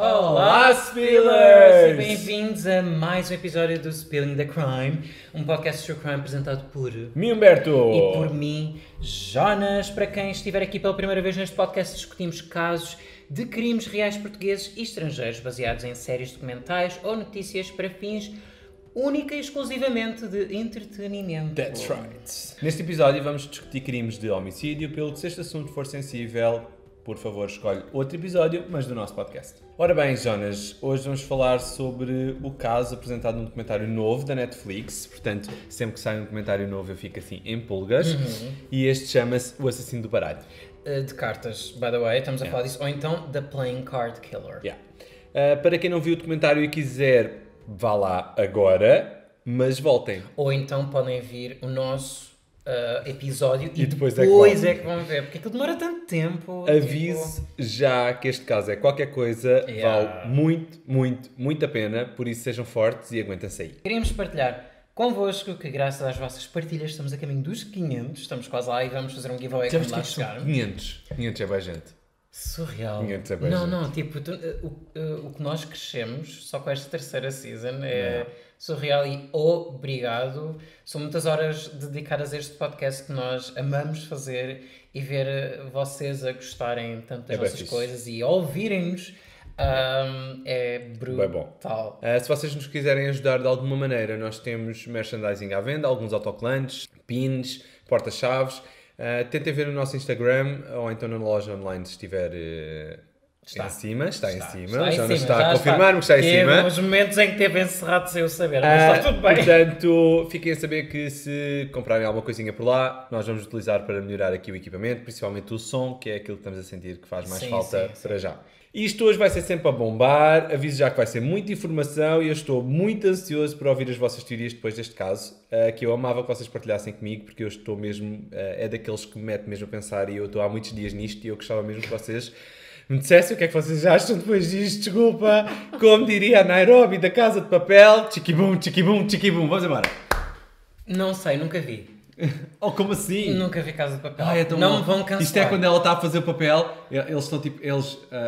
Olá, Spillers! E bem-vindos a mais um episódio do Spilling the Crime, um podcast True Crime apresentado por mim, Humberto! E por mim, Jonas. Para quem estiver aqui pela primeira vez neste podcast, discutimos casos de crimes reais portugueses e estrangeiros baseados em séries documentais ou notícias para fins única e exclusivamente de entretenimento. That's right! Neste episódio vamos discutir crimes de homicídio, pelo que se este assunto for sensível, por favor, escolhe outro episódio, mas do nosso podcast. Ora bem, Jonas, hoje vamos falar sobre o caso apresentado num documentário novo da Netflix. Portanto, sempre que sai um documentário novo eu fico assim em pulgas. E este chama-se O Assassino do Baralho. De cartas, by the way, estamos a falar disso. Ou então The Playing Card Killer. Para quem não viu o documentário e quiser, vá lá agora, mas voltem. Ou então podem vir o nosso episódio e depois é que vão ver, porque aquilo demora tanto tempo. Aviso já que este caso é qualquer coisa, vale muito a pena, por isso sejam fortes e aguentem-se aí. Queríamos partilhar convosco que graças às vossas partilhas estamos a caminho dos 500, estamos quase lá e vamos fazer um giveaway quando lá chegar. 500 é bem gente. Surreal. 500 é bem gente. Não, tipo, o que nós crescemos só com esta terceira season é surreal e obrigado. São muitas horas dedicadas a este podcast que nós amamos fazer e ver vocês a gostarem tanto das nossas coisas e ouvirem-nos é brutal. Se vocês nos quiserem ajudar de alguma maneira, nós temos merchandising à venda, alguns autocolantes, pins, porta-chaves. Tentem ver no nosso Instagram ou então na loja online se estiver está em cima. Já não está a confirmar-me que está em cima. Teve uns momentos em que teve encerrado sem eu saber, mas está tudo bem. Portanto, fiquem a saber que se comprarem alguma coisinha por lá, nós vamos utilizar para melhorar aqui o equipamento, principalmente o som, que é aquilo que estamos a sentir que faz mais falta para já. Isto hoje vai ser sempre a bombar, aviso já que vai ser muita informação e eu estou muito ansioso por ouvir as vossas teorias depois deste caso, que eu amava que vocês partilhassem comigo, porque eu estou mesmo, é daqueles que me mete mesmo a pensar e eu estou há muitos dias nisto e eu gostava mesmo que vocês me dissessem o que é que vocês acham depois disto, desculpa, como diria a Nairobi da Casa de Papel, chiquibum, chiquibum, chiquibum, vamos embora. Não sei, nunca vi. Oh, como assim? Nunca vi Casa de Papel. Não me vão cancelar. Isto é quando ela está a fazer o papel, eles estão tipo,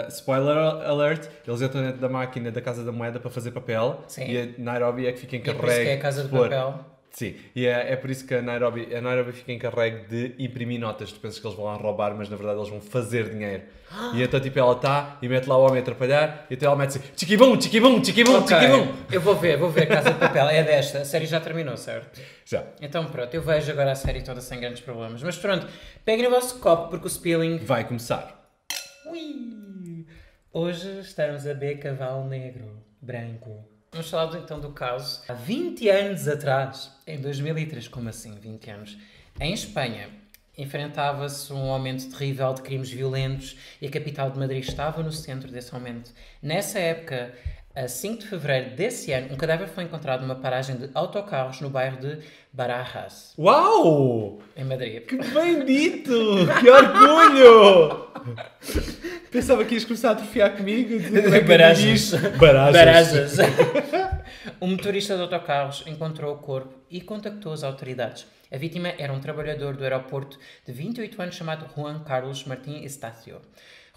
spoiler alert, eles entram dentro da máquina da Casa da Moeda para fazer papel. Sim. E a Nairobi é que fica encarregue. É por isso que é a Casa de Papel. Sim, e é por isso que a Nairobi fica encarregue de imprimir notas. Tu pensas que eles vão lá roubar, mas na verdade eles vão fazer dinheiro. E então tipo ela está e mete lá o homem a atrapalhar e então ela mete assim chiquibum, chiquibum, chiquibum, chiquibum. Eu vou ver Casa de Papel, é desta. A série já terminou, certo? Já. Então pronto, eu vejo agora a série toda sem grandes problemas. Mas pronto, peguem o vosso copo porque o spilling vai começar. Ui. Hoje estamos a beber cavalo negro, branco. Vamos falar então do caso. Há 20 anos atrás, em 2003, como assim 20 anos? Em Espanha, enfrentava-se um aumento terrível de crimes violentos e a capital de Madrid estava no centro desse aumento. Nessa época, a 5 de fevereiro desse ano, um cadáver foi encontrado numa paragem de autocarros no bairro de Barajas. Uau! Em Madrid. Que bem dito! Que orgulho! Pensava que ias começar a atrofiar comigo. Barajas. Barajas. Um motorista de autocarros encontrou o corpo e contactou as autoridades. A vítima era um trabalhador do aeroporto de 28 anos chamado Juan Carlos Martín Estacio.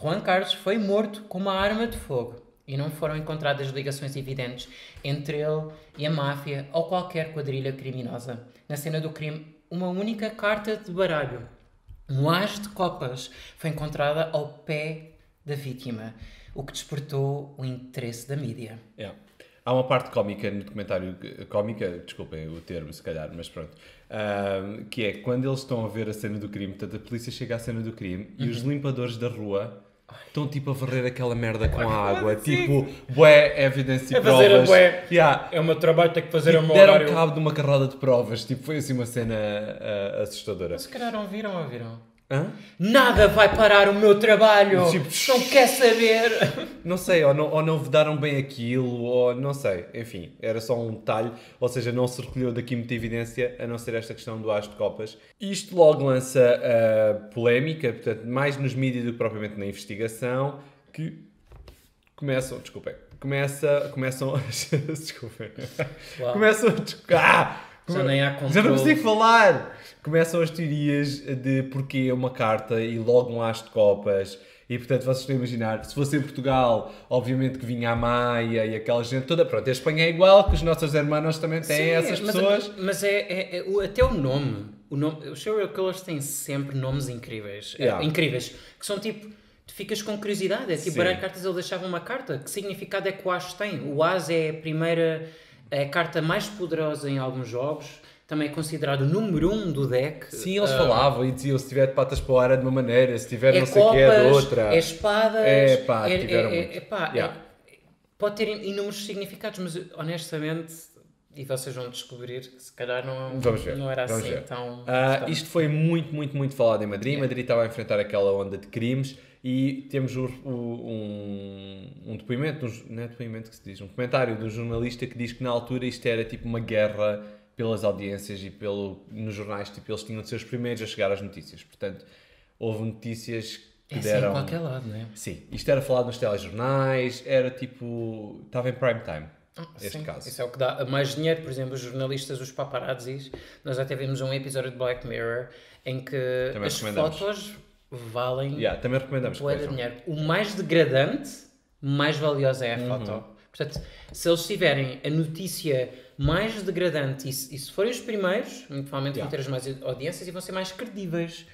Juan Carlos foi morto com uma arma de fogo e não foram encontradas ligações evidentes entre ele e a máfia ou qualquer quadrilha criminosa. Na cena do crime, uma única carta de baralho, um as de copas, foi encontrada ao pé da vítima, o que despertou o interesse da mídia. Há uma parte cómica no documentário, desculpem o termo se calhar, mas pronto, que é quando eles estão a ver a cena do crime, portanto a polícia chega à cena do crime e os limpadores da rua estão tipo a varrer aquela merda com a água, tipo, bué, evidência e provas. Bué. É o meu trabalho, tenho que fazer o meu deram horário. cabo de uma carrada de provas, tipo, foi assim uma cena assustadora. Se calhar ouviram. Hã? Nada vai parar o meu trabalho! Tipo, não quer saber! Não sei, ou não vedaram bem aquilo, ou não sei, enfim, era só um detalhe, ou seja, não se recolheu daqui muita evidência, a não ser esta questão do as de copas. Isto logo lança polémica, portanto, mais nos mídias do que propriamente na investigação, que começam, desculpem, desculpem, Uau. começam a... Já nem há controle. Já não consigo falar! Começam as teorias de porque uma carta e logo um as de copas E portanto vocês estão a imaginar, se fosse em Portugal, obviamente que vinha a Maia e aquela gente toda, pronto, a Espanha é igual, que os nossos hermanos também têm Sim, essas pessoas. Mas até o nome, os serial killers têm sempre nomes incríveis, incríveis, que são tipo, tu ficas com curiosidade, é tipo, baralho cartas, ele deixava uma carta, que significado é que o As tem? O As é a carta mais poderosa em alguns jogos, também é considerado o número 1 do deck. Sim, eles falavam e diziam, se tiver de patas para o ar é de uma maneira, se tiver não sei o copas, que é de outra. É espadas, tiveram muito. Pode ter inúmeros significados, mas honestamente, e vocês vão descobrir que se calhar não era assim tão... isto foi muito, muito, muito falado em Madrid. Madrid estava a enfrentar aquela onda de crimes e temos um depoimento, não é depoimento que se diz, um comentário de um jornalista que diz que na altura isto era tipo uma guerra pelas audiências e nos jornais, tipo, eles tinham de ser os primeiros a chegar às notícias. Portanto, houve notícias que deram... em qualquer lado, não é? Sim, isto era falado nos telejornais, era tipo... Estava em prime time. Este caso. Isso é o que dá mais dinheiro, por exemplo, os jornalistas, os paparazzis. Nós até vimos um episódio de Black Mirror em que as fotos valem também recomendamos dinheiro. O mais degradante, mais valiosa é a foto. Portanto, se eles tiverem a notícia mais degradante e se forem os primeiros, muito provavelmente vão ter as mais audiências e vão ser mais credíveis.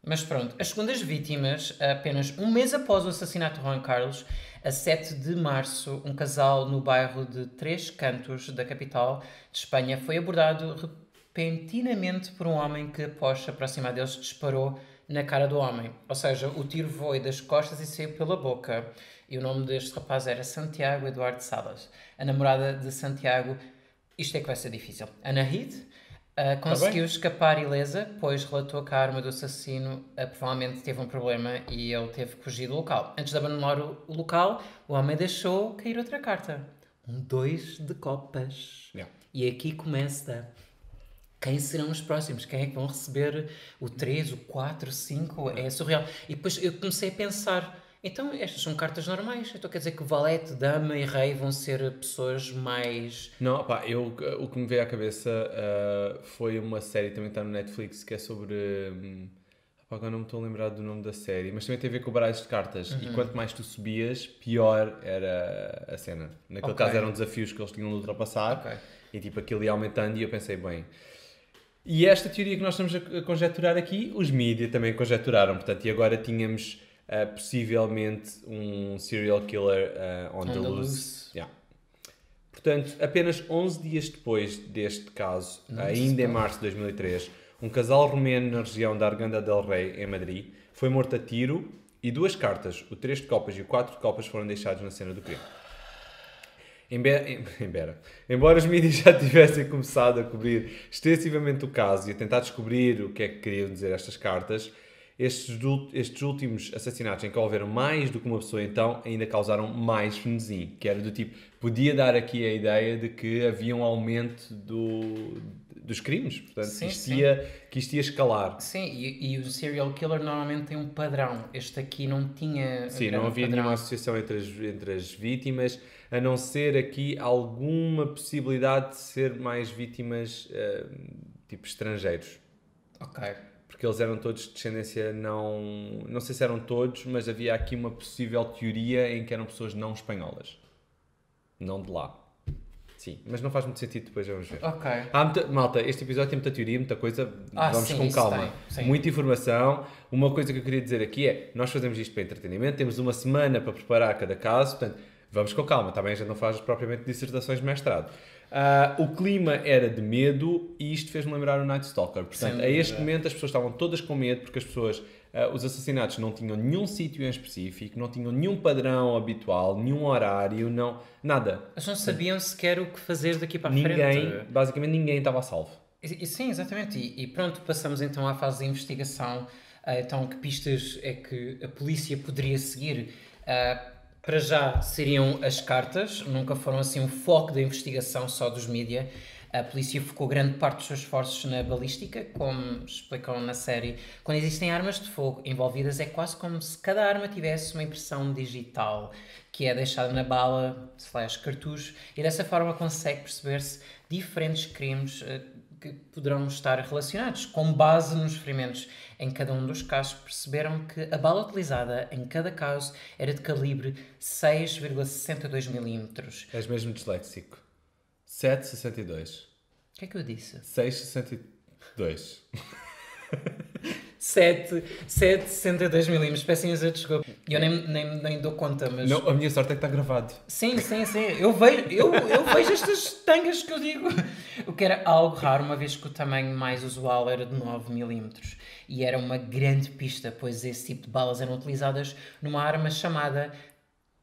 Mas pronto, as segundas vítimas, apenas um mês após o assassinato de Juan Carlos, a 7 de março, um casal no bairro de Três Cantos, da capital de Espanha, foi abordado repentinamente por um homem que, após se aproximar deles, disparou na cara do homem. Ou seja, o tiro foi das costas e saiu pela boca. E o nome deste rapaz era Santiago Eduardo Salas. A namorada de Santiago, isto é que vai ser difícil, Ana Reed, conseguiu escapar ilesa, pois relatou que a arma do assassino provavelmente teve um problema e ele teve que fugir do local. Antes de abandonar o local, o homem deixou cair outra carta. Um 2 de copas. E aqui começa... Quem serão os próximos? Quem é que vão receber o 3, o 4, o 5? É surreal. E depois eu comecei a pensar... Então, estas são cartas normais. Então quer dizer que valete, dama e rei vão ser pessoas mais... Não, o que me veio à cabeça foi uma série, também está no Netflix, que é sobre... agora não me estou a lembrar do nome da série, mas também tem a ver com baralhos de cartas. E quanto mais tu subias, pior era a cena. Naquele caso eram desafios que eles tinham de ultrapassar. E tipo, aquilo ia aumentando e eu pensei, bem... E esta teoria que nós estamos a conjecturar aqui, os mídia também conjecturaram. Portanto, e agora tínhamos... possivelmente um serial killer on the loose. Portanto, apenas 11 dias depois deste caso, ainda em março de 2003, um casal romeno na região da Arganda del Rei, em Madrid, foi morto a tiro e 2 cartas, o 3 de copas e o 4 de copas, foram deixados na cena do crime. Embora os mídias já tivessem começado a cobrir extensivamente o caso e a tentar descobrir o que é que queriam dizer estas cartas, estes últimos assassinatos em que houveram mais do que uma pessoa, então, ainda causaram mais frenesim, que era do tipo, podia dar aqui a ideia de que havia um aumento dos crimes, portanto, que isto ia escalar. Sim, e o serial killer normalmente tem um padrão, este aqui não tinha... Sim, não havia nenhuma associação entre as vítimas, a não ser aqui alguma possibilidade de ser mais vítimas, tipo, estrangeiros. Porque eles eram todos de descendência não sei se eram todos, mas havia aqui uma possível teoria em que eram pessoas não espanholas. Não de lá. Sim, mas não faz muito sentido, depois vamos ver. Malta, este episódio tem muita teoria, muita coisa, vamos com calma. Muita informação. Uma coisa que eu queria dizer aqui é, nós fazemos isto para entretenimento, temos uma semana para preparar cada caso, portanto, vamos com calma, também a gente não faz propriamente dissertações de mestrado. O clima era de medo e isto fez-me lembrar o Night Stalker. Portanto, a este momento as pessoas estavam todas com medo porque as pessoas, os assassinatos não tinham nenhum sítio em específico, não tinham nenhum padrão habitual, nenhum horário, nada. Eles não sabiam sequer o que fazer daqui para a frente. Basicamente ninguém estava a salvo. Sim, exatamente. E pronto, passamos então à fase de investigação. Então, que pistas é que a polícia poderia seguir? Para já seriam as cartas, nunca foram assim um foco da investigação só dos mídia. A polícia focou grande parte dos seus esforços na balística, como explicam na série. Quando existem armas de fogo envolvidas, é quase como se cada arma tivesse uma impressão digital, que é deixada na bala / cartucho, e dessa forma consegue perceber-se diferentes crimes que poderão estar relacionados. Com base nos ferimentos em cada um dos casos, perceberam que a bala utilizada em cada caso era de calibre 6,62 mm. És mesmo disléxico. 7,62. O que é que eu disse? 6,62. 7,62 mm. Peço imensa desculpa. Eu nem dou conta, mas... Não, a minha sorte é que está gravado. Sim. Eu vejo estas tangas que eu digo. O que era algo raro, uma vez que o tamanho mais usual era de 9 mm. E era uma grande pista, pois esse tipo de balas eram utilizadas numa arma chamada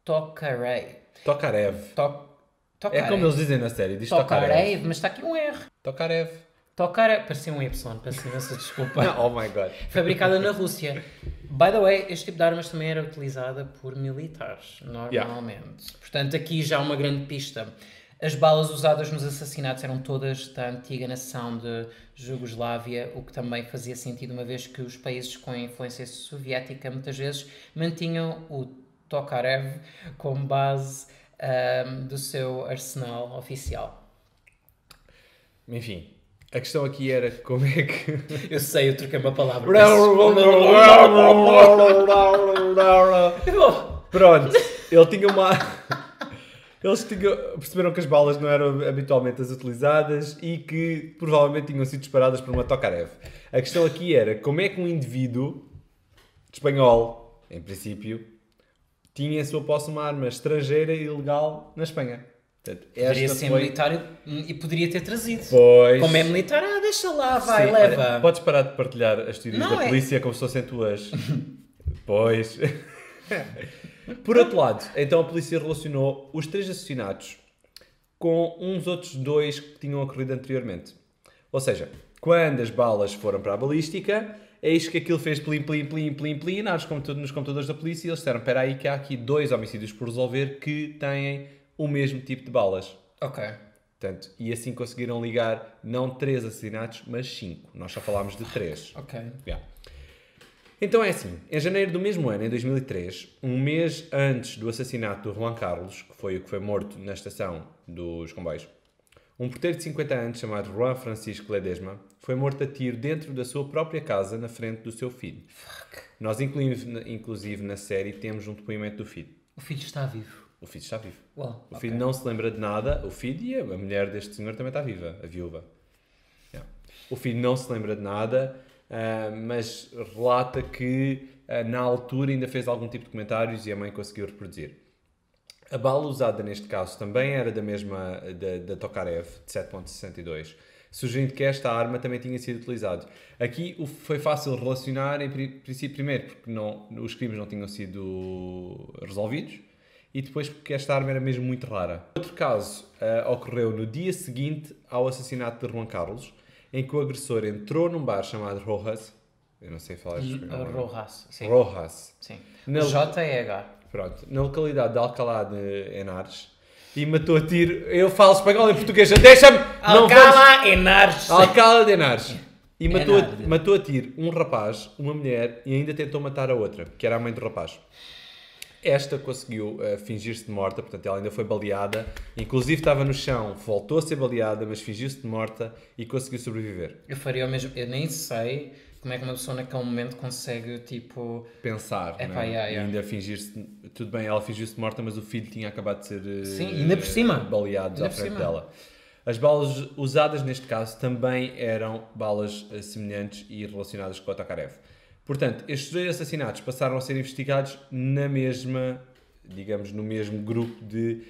Tokarev. Tokarev. Tokarev. É como eles dizem na série, diz Tokarev, mas está aqui um R. Tokarev. Tokarev, parecia um Y, peço imensa desculpa. Oh my god. Fabricada na Rússia. By the way, este tipo de armas também era utilizada por militares, normalmente. Yeah. Portanto, aqui já uma grande pista. As balas usadas nos assassinatos eram todas da antiga nação de Jugoslávia, o que também fazia sentido, uma vez que os países com influência soviética muitas vezes mantinham o Tokarev como base do seu arsenal oficial. Enfim, a questão aqui era como é que... Eu sei, eu troquei uma palavra. Pronto, ele tinha uma... Eles perceberam que as balas não eram habitualmente as utilizadas e que provavelmente tinham sido disparadas por uma Tokarev. A questão aqui era como é que um indivíduo espanhol, em princípio, tinha em sua posse uma arma estrangeira e ilegal na Espanha. Portanto, poderia ser militar e poderia ter trazido. Pois. Como é militar, deixa lá, vai, sim, leva. Olha, podes parar de partilhar as teorias da polícia como se fossem tuas. Pois. Por outro lado, então a polícia relacionou os 3 assassinatos com uns outros 2 que tinham ocorrido anteriormente. Ou seja, quando as balas foram para a balística, eis que aquilo fez plim, nos computadores da polícia e eles disseram, espera aí que há aqui 2 homicídios por resolver que têm o mesmo tipo de balas. Ok. Portanto, e assim conseguiram ligar não 3 assassinatos, mas 5. Nós só falámos de 3. Ok. Yeah. Então é assim, em janeiro do mesmo ano, em 2003, um mês antes do assassinato do Juan Carlos, que foi o que foi morto na estação dos comboios, um porteiro de 50 anos chamado Juan Francisco Ledesma foi morto a tiro dentro da sua própria casa, na frente do seu filho. Fuck. Nós, inclusive na série, temos um depoimento do filho. O filho está vivo. O filho está vivo. Well, o filho não se lembra de nada. O filho e a mulher deste senhor também está viva, a viúva. Yeah. O filho não se lembra de nada... mas relata que na altura ainda fez algum tipo de comentários e a mãe conseguiu reproduzir. A bala usada neste caso também era da mesma da Tokarev, de 7.62, sugerindo que esta arma também tinha sido utilizada. Aqui foi fácil relacionar, em princípio, primeiro porque os crimes não tinham sido resolvidos e depois porque esta arma era mesmo muito rara. Outro caso ocorreu no dia seguinte ao assassinato de Juan Carlos, em que o agressor entrou num bar chamado Rojas. Eu não sei falar espanhol. Rojas, sim. Rojas. Sim. J-E-H. Pronto. Na localidade de Alcalá de Henares. E matou a tiro... Eu falo espanhol e português. Deixa-me! Alcalá de Henares. Alcalá de Henares. E matou a tiro um rapaz, uma mulher e ainda tentou matar a outra, que era a mãe do rapaz. Esta conseguiu fingir-se de morta, portanto ela ainda foi baleada, inclusive estava no chão, voltou a ser baleada, mas fingiu-se de morta e conseguiu sobreviver. Eu faria o mesmo, eu nem sei como é que uma pessoa naquele momento consegue, tipo... Pensar, né? E ainda fingir-se... Tudo bem, ela fingiu-se de morta, mas o filho tinha acabado de ser sim, ainda por cima. Baleado à frente dela. As balas usadas neste caso também eram balas semelhantes e relacionadas com a Tokarev. Portanto, estes 2 assassinatos passaram a ser investigados na mesma, digamos, no mesmo grupo de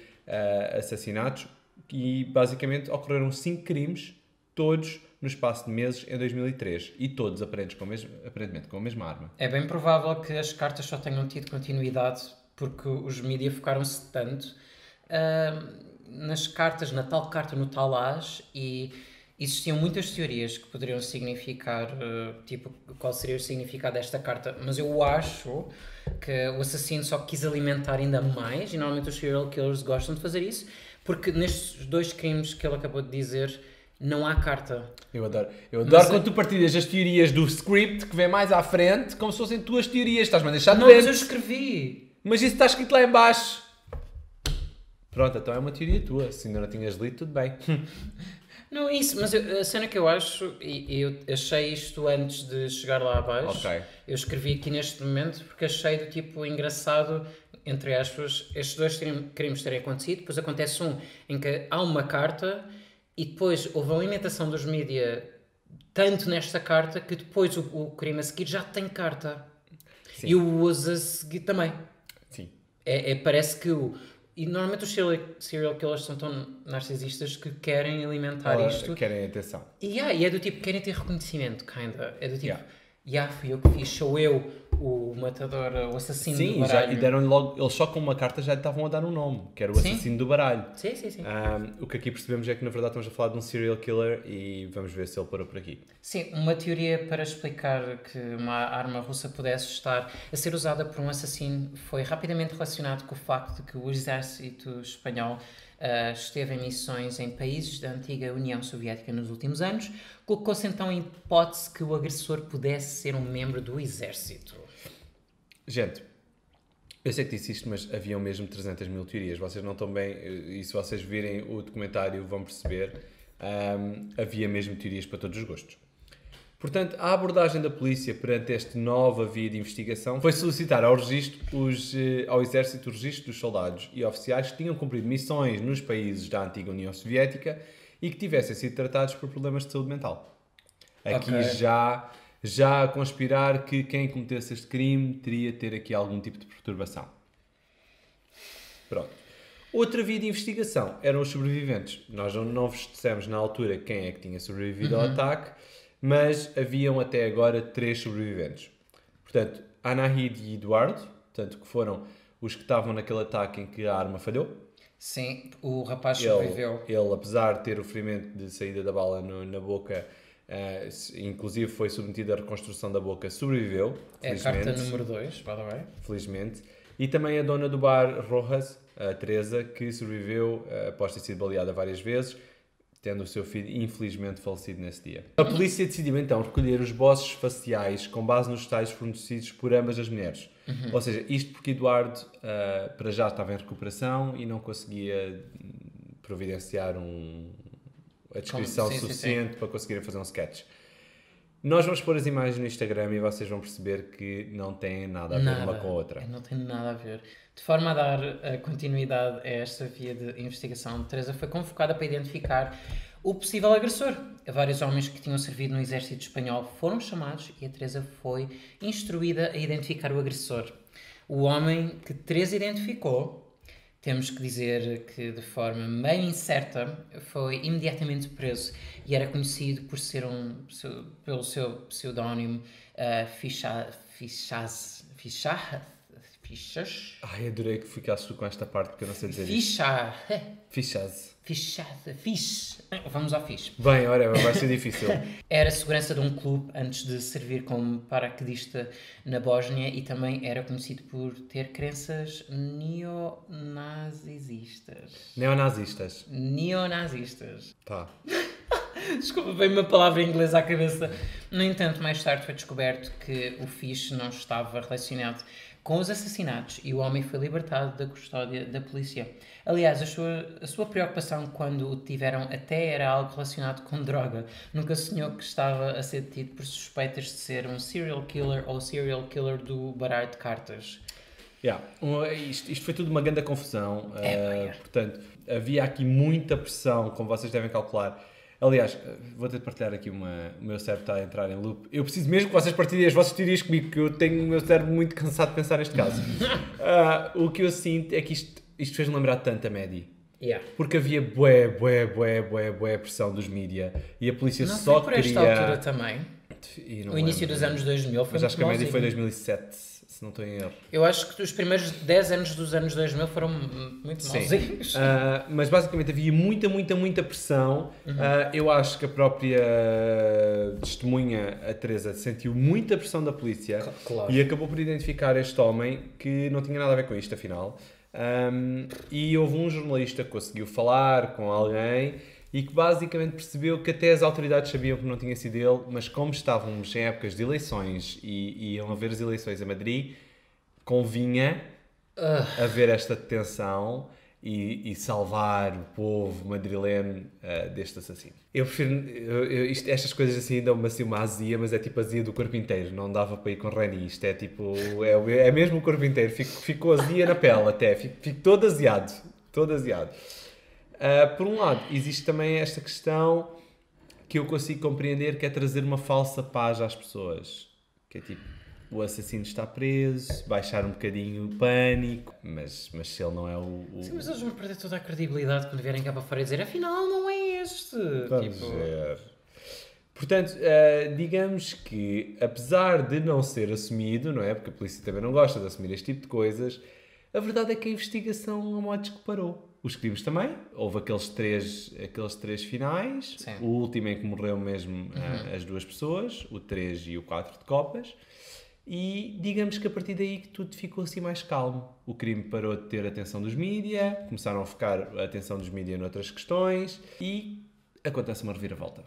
assassinatos e basicamente ocorreram 5 crimes, todos no espaço de meses em 2003 e todos aparentemente com a mesma arma. É bem provável que as cartas só tenham tido continuidade porque os mídias focaram-se tanto nas cartas, na tal carta, no tal as e... Existiam muitas teorias que poderiam significar, tipo, qual seria o significado desta carta, mas eu acho que o assassino só quis alimentar ainda mais, e normalmente os serial killers gostam de fazer isso, porque nestes 2 crimes que ele acabou de dizer, não há carta. Eu adoro quando tu partilhas as teorias do script que vem mais à frente, como se fossem tuas teorias, estás-me a deixar doente. Não, mas eu escrevi. Mas isso está escrito lá em baixo. Pronto, então é uma teoria tua, se ainda não tinhas lido, tudo bem. Não é isso, mas a cena que eu acho, e eu achei isto antes de chegar lá abaixo, Ok. eu escrevi aqui neste momento porque achei do tipo engraçado, entre aspas, estes dois crimes terem acontecido, depois acontece um em que há uma carta e depois houve a alimentação dos mídia tanto nesta carta que depois o crime a seguir já tem carta. Sim. E o usa a seguir também. Sim. Parece que e normalmente os serial killers são tão narcisistas que querem alimentar isto. Querem atenção. E é do tipo, querem ter reconhecimento, kinda. É do tipo, Yeah. fui eu que fiz, sou eu o matador, o assassino do Sim, baralho. e deram logo, eles só com uma carta já lhe estavam a dar um nome, que era o Sim. assassino do baralho. Sim, sim, sim. O que aqui percebemos é que na verdade estamos a falar de um serial killer e vamos ver se ele parou por aqui. Sim, uma teoria para explicar que uma arma russa pudesse estar a ser usada por um assassino foi rapidamente relacionado com o facto de que o exército espanhol esteve em missões em países da antiga União Soviética nos últimos anos, colocou-se então a hipótese que o agressor pudesse ser um membro do exército. Gente, eu sei que disse isto, mas haviam mesmo 300 mil teorias. Vocês não estão bem, e se vocês virem o documentário vão perceber, havia mesmo teorias para todos os gostos. Portanto, a abordagem da polícia perante esta nova via de investigação foi solicitar ao exército o registro dos soldados e oficiais que tinham cumprido missões nos países da antiga União Soviética e que tivessem sido tratados por problemas de saúde mental. Aqui já a conspirar que quem cometesse este crime teria de ter aqui algum tipo de perturbação. Pronto. Outra via de investigação eram os sobreviventes. Nós não vos dissemos na altura quem é que tinha sobrevivido ao ataque, mas haviam até agora 3 sobreviventes. Portanto, Anahid e Eduardo, portanto, que foram os que estavam naquele ataque em que a arma falhou. Sim, o rapaz sobreviveu. Ele, apesar de ter o ferimento de saída da bala na boca, inclusive foi submetido à reconstrução da boca, sobreviveu. É a carta número 2, by the way. Felizmente. E também a dona do bar Rojas, a Teresa, que sobreviveu após ter sido baleada várias vezes, tendo o seu filho infelizmente falecido nesse dia. A polícia decidiu então recolher os bosses faciais com base nos detalhes fornecidos por ambas as mulheres. Ou seja, isto porque Eduardo para já estava em recuperação e não conseguia providenciar a descrição suficiente para conseguirem fazer um sketch. Nós vamos pôr as imagens no Instagram e vocês vão perceber que não têm nada a ver uma com a outra. Não tem nada a ver. De forma a dar continuidade a esta via de investigação, Teresa foi convocada para identificar o possível agressor. Vários homens que tinham servido no exército espanhol foram chamados e a Teresa foi instruída a identificar o agressor. O homem que Teresa identificou, temos que dizer que de forma meio incerta, foi imediatamente preso e era conhecido por ser pelo seu pseudónimo Fichas. Ai, adorei que ficasses tu com esta parte porque eu não sei dizer Fichas. Vamos ao fixe. Bem, olha, vai ser difícil. Era segurança de um clube antes de servir como paraquedista na Bósnia e também era conhecido por ter crenças neonazistas. Tá. Desculpa, veio uma palavra em inglês à cabeça. No entanto, mais tarde foi descoberto que o fiche não estava relacionado com os assassinatos e o homem foi libertado da custódia da polícia. Aliás, a sua preocupação quando o tiveram até era algo relacionado com droga. Nunca sonhou que estava a ser detido por suspeitas de ser um serial killer ou serial killer do baralho de cartas. Isto foi tudo uma grande confusão. Portanto, havia aqui muita pressão, como vocês devem calcular. Aliás, vou ter de partilhar aqui o meu cérebro está a entrar em loop. Eu preciso mesmo que vocês partilhem as vossas teorias comigo, porque eu tenho o meu cérebro muito cansado de pensar neste caso. O que eu sinto é que isto fez-me lembrar tanto a Maddie. Porque havia bué pressão dos mídia e a polícia não só foi por queria... esta altura também. O início dos anos 2000 foi mas acho que a Maddie foi em 2007, se não estou em erro. Eu acho que os primeiros 10 anos dos anos 2000 foram muito mauzinhos. Mas basicamente havia muita pressão. Eu acho que a própria testemunha, a Teresa, sentiu muita pressão da polícia. Claro. E acabou por identificar este homem que não tinha nada a ver com isto, afinal. E houve um jornalista que conseguiu falar com alguém e que basicamente percebeu que até as autoridades sabiam que não tinha sido ele, mas como estávamos em épocas de eleições e iam haver as eleições a Madrid, convinha haver esta detenção e salvar o povo madrileno deste assassino. Eu prefiro... estas coisas assim dão-me assim uma azia, mas é tipo azia do corpo inteiro. Não dava para ir com Reni. Isto é tipo... É mesmo o corpo inteiro. Fico azia na pele até. Fico todo aziado. Todo aziado. Por um lado, existe também esta questão que eu consigo compreender, que é trazer uma falsa paz às pessoas. Que é tipo... O assassino está preso, baixar um bocadinho o pânico, mas se ele não é o... Sim, mas eles vão perder toda a credibilidade quando vierem cá para fora e dizer afinal não é este. Vamos ver. Portanto, digamos que, apesar de não ser assumido, não é? Porque a polícia também não gosta de assumir este tipo de coisas, a verdade é que a investigação a modos que parou. Os crimes também. Houve aqueles três finais. Sim. O último em que morreu mesmo as duas pessoas, o 3 e o 4 de copas. E digamos que a partir daí que tudo ficou assim mais calmo. O crime parou de ter a atenção dos mídia, começaram a focar a atenção dos mídia noutras questões e acontece uma reviravolta.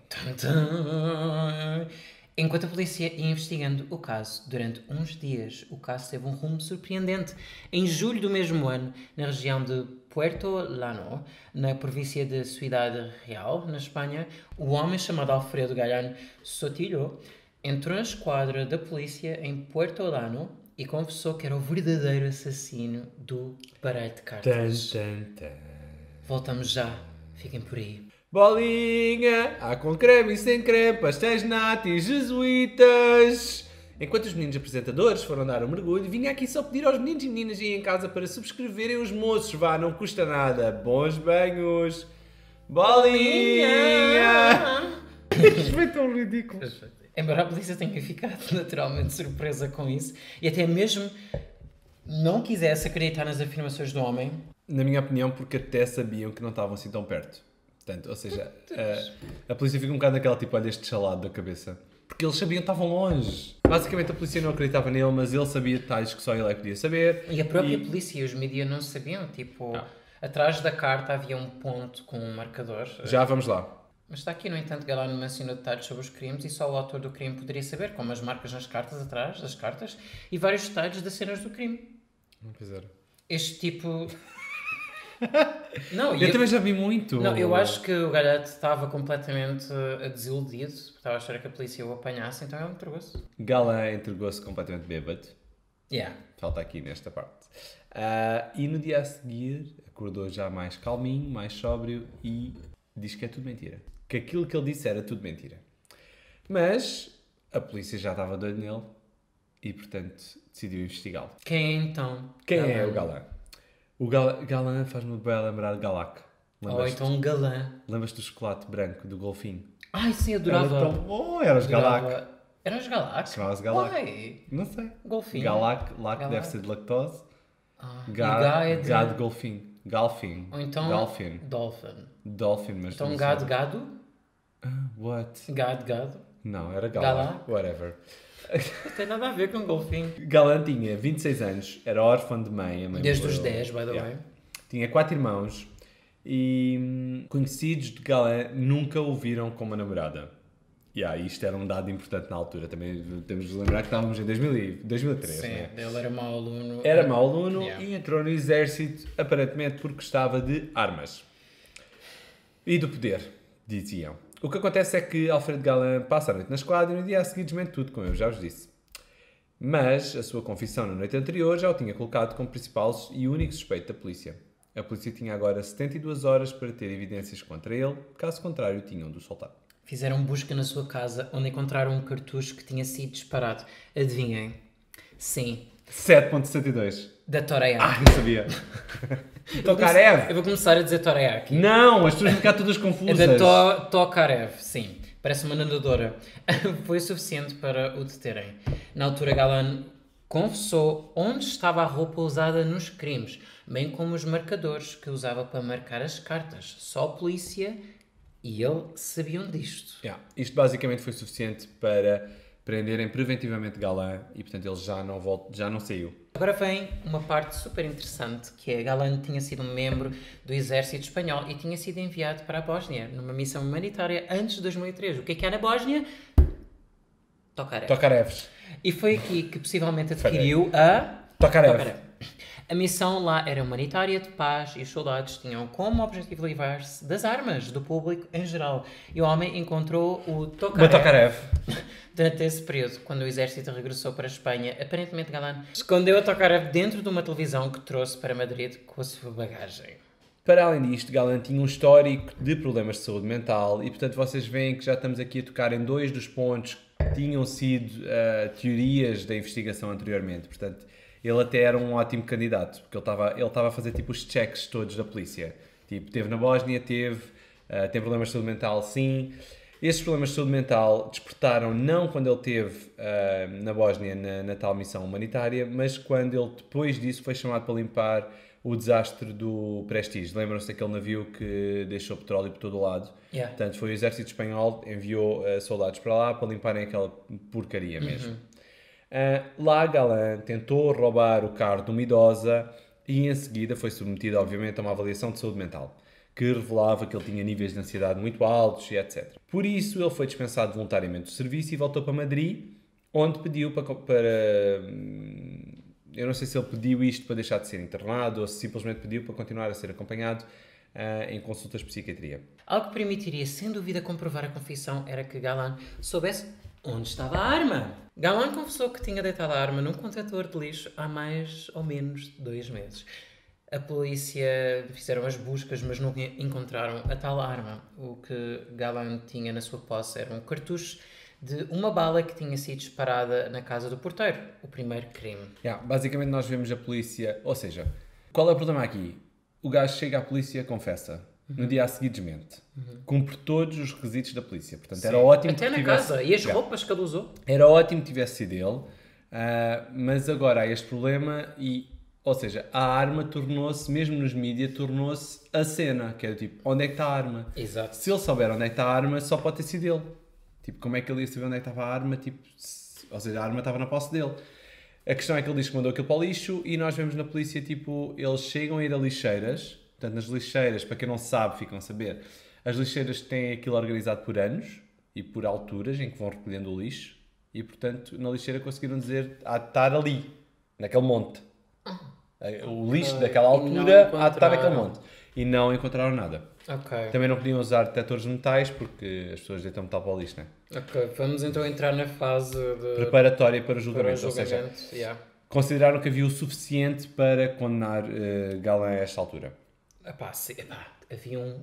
Enquanto a polícia ia investigando o caso durante uns dias, o caso teve um rumo surpreendente. Em julho do mesmo ano, na região de Puerto Llano, na província de Ciudad Real, na Espanha, o homem chamado Alfredo Galán Sotillo entrou na esquadra da polícia em Puerto Llano e confessou que era o verdadeiro assassino do baralho de cartas. Voltamos já. Fiquem por aí. Bolinha, há com creme e sem creme, pastéis natis, jesuítas. Enquanto os meninos apresentadores foram dar um mergulho, vinha aqui só pedir aos meninos e meninas aí em casa para subscreverem os moços. Vá, não custa nada. Bons banhos. Bolinha! Isto foi tão ridículo. Embora a polícia tenha ficado naturalmente surpresa com isso e até mesmo não quisesse acreditar nas afirmações do homem. Na minha opinião, porque até sabiam que não estavam assim tão perto. Portanto, ou seja, a polícia fica um bocado naquela tipo, olha este chalado da cabeça. Porque eles sabiam que estavam longe. Basicamente a polícia não acreditava nele, mas ele sabia detalhes que só ele é que podia saber. E a própria polícia e os mídias não sabiam. Tipo, atrás da carta havia um ponto com um marcador. Já vamos lá. Mas está aqui, no entanto, Galán mencionou detalhes sobre os crimes e só o autor do crime poderia saber, como as marcas nas cartas atrás das cartas e vários detalhes das cenas do crime. Pois era. Este tipo... Não, eu também já vi muito. Não, eu acho que o Galhete estava completamente desiludido, porque estava a achar que a polícia o apanhasse, então ele entregou-se. Galán entregou-se completamente bêbado. Yeah. Falta aqui nesta parte. E no dia a seguir acordou já mais calminho, mais sóbrio e diz que é tudo mentira. Que aquilo que ele disse era tudo mentira. Mas a polícia já estava doido nele e, portanto, decidiu investigá-lo. Quem é então? Quem é o Galán? O Galán faz-me bem lembrar de Galac. Ou então um galã. Lembras-te do chocolate branco, do golfinho? Ai, sim, adorava. Era tão bom, era os Galac. Eram os Galac? Chamava-se Galac. Uai. Não sei. Golfinho. Galac deve ser de lactose. Gá é de... Gado golfinho. Galfin. Ou então... Galfin. Dolphin. Mas então não gado? What? Gado? Não, era Galac. Whatever. Não tem nada a ver com golfinho. Galán tinha 26 anos, era órfão de mãe. A mãe desde morreu. os 10, by the way. Tinha 4 irmãos e conhecidos de Galán nunca o viram como namorada. Isto era um dado importante na altura. Também temos de lembrar que estávamos em 2003. Sim, né? ele era mau aluno. Era mau aluno e entrou no exército aparentemente porque gostava de armas. E do poder, diziam. O que acontece é que Alfredo Galán passa a noite na esquadra e no dia a seguir desmente tudo, como eu já vos disse. Mas a sua confissão na noite anterior já o tinha colocado como principal e único suspeito da polícia. A polícia tinha agora 72 horas para ter evidências contra ele, caso contrário tinham de o soltar. Fizeram busca na sua casa, onde encontraram um cartucho que tinha sido disparado. Adivinhem? Sim. 7.62. Da Toreak. Não sabia. Tokarev. Eu vou começar a dizer Toreak. Não, as pessoas vão ficar todas confusas. É da Tokarev, sim. Parece uma nadadora. Foi suficiente para o deterem. Na altura, Galán confessou onde estava a roupa usada nos crimes, bem como os marcadores que usava para marcar as cartas. Só a polícia e ele sabiam disto. Isto basicamente foi suficiente para prenderem preventivamente Galán e, portanto, ele já não saiu. Agora vem uma parte super interessante, que é Galán tinha sido um membro do exército espanhol e tinha sido enviado para a Bósnia numa missão humanitária antes de 2003. O que é na Bósnia? Tokarev. Tokarevs. E foi aqui que possivelmente adquiriu a... Tokarev. A missão lá era humanitária de paz e os soldados tinham como objetivo livrar-se das armas do público em geral. E o homem encontrou o Tokarev durante esse período, quando o exército regressou para a Espanha. Aparentemente, Galan escondeu o Tokarev dentro de uma televisão que trouxe para Madrid com a sua bagagem. Para além disto, Galan tinha um histórico de problemas de saúde mental e, portanto, vocês veem que já estamos aqui a tocar em dois dos pontos que tinham sido teorias da investigação anteriormente. Portanto, ele até era um ótimo candidato, porque ele estava a fazer tipo os checks todos da polícia. Tipo, teve na Bósnia, tem problemas de saúde mental, sim. Esses problemas de saúde mental despertaram não quando ele esteve na Bósnia na tal missão humanitária, mas quando ele depois disso foi chamado para limpar o desastre do Prestige. Lembram-se daquele navio que deixou petróleo por todo o lado? Yeah. Portanto, foi o exército espanhol que enviou soldados para lá para limparem aquela porcaria mesmo. Lá, Galan tentou roubar o carro de uma idosa e em seguida foi submetido, obviamente, a uma avaliação de saúde mental, que revelava que ele tinha níveis de ansiedade muito altos e etc. Por isso, ele foi dispensado voluntariamente do serviço e voltou para Madrid, onde pediu para eu não sei se ele pediu isto para deixar de ser internado ou se simplesmente pediu para continuar a ser acompanhado em consultas de psiquiatria. Algo que permitiria, sem dúvida, comprovar a confissão era que Galan soubesse onde estava a arma. Galan confessou que tinha deitado a arma num contentor de lixo há mais ou menos 2 meses. A polícia fizeram as buscas, mas não encontraram a tal arma. O que Galan tinha na sua posse era um cartucho de uma bala que tinha sido disparada na casa do porteiro. O primeiro crime. Basicamente nós vemos a polícia... Ou seja, qual é o problema aqui? O gajo chega à polícia, confessa. No dia a seguir desmente. Cumpre todos os requisitos da polícia. Portanto, Sim. era ótimo até que na tivesse... casa. E as roupas que ele usou. Era ótimo que tivesse sido ele. Mas agora há este problema e... Ou seja, a arma tornou-se, mesmo nos mídias, tornou-se a cena. Que era tipo, onde é que está a arma? Exato. Se ele souber onde é que está a arma, só pode ter sido ele. Tipo, como é que ele ia saber onde é que estava a arma? Tipo, ou seja, a arma estava na posse dele. A questão é que ele diz que mandou aquilo para o lixo e nós vemos na polícia, tipo, eles chegam a ir a lixeiras. Portanto, nas lixeiras, para quem não sabe, ficam a saber, as lixeiras têm aquilo organizado por anos e por alturas em que vão recolhendo o lixo. E, portanto, na lixeira conseguiram dizer, há de estar ali, naquele monte. O lixo daquela altura há de estar naquele monte. E não encontraram nada. Ok. Também não podiam usar detectores de metais porque as pessoas deitam metal para o lixo, não é? Ok, vamos então entrar na fase de... preparatória para o julgamento. Ou seja, yeah. consideraram que havia o suficiente para condenar Galan a esta altura. Haviam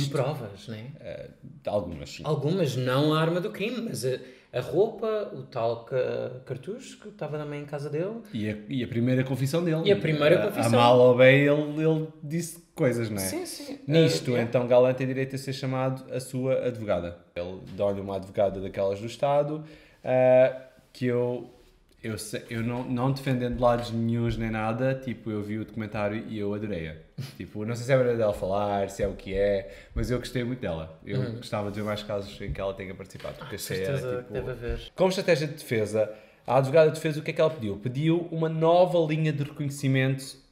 provas, não é? Algumas, sim. Algumas, não a arma do crime, mas a roupa, o tal cartucho que estava também em casa dele. E a primeira confissão dele. E a primeira confissão. A mal ou bem, ele disse coisas, não é? Sim, sim. Nisto, então, Galan tem direito a ser chamado a sua advogada. Ele dá-lhe uma advogada daquelas do Estado, que eu não defendendo lados nenhuns nem nada, tipo, eu vi o documentário e eu adorei-a. Tipo, não sei se é a maneira dela falar, se é o que é, mas eu gostei muito dela. Eu gostava de ver mais casos em que ela tenha participado, porque achei tipo... deve haver. Como estratégia de defesa, a advogada de defesa, o que é que ela pediu? Pediu uma nova linha de reconhecimento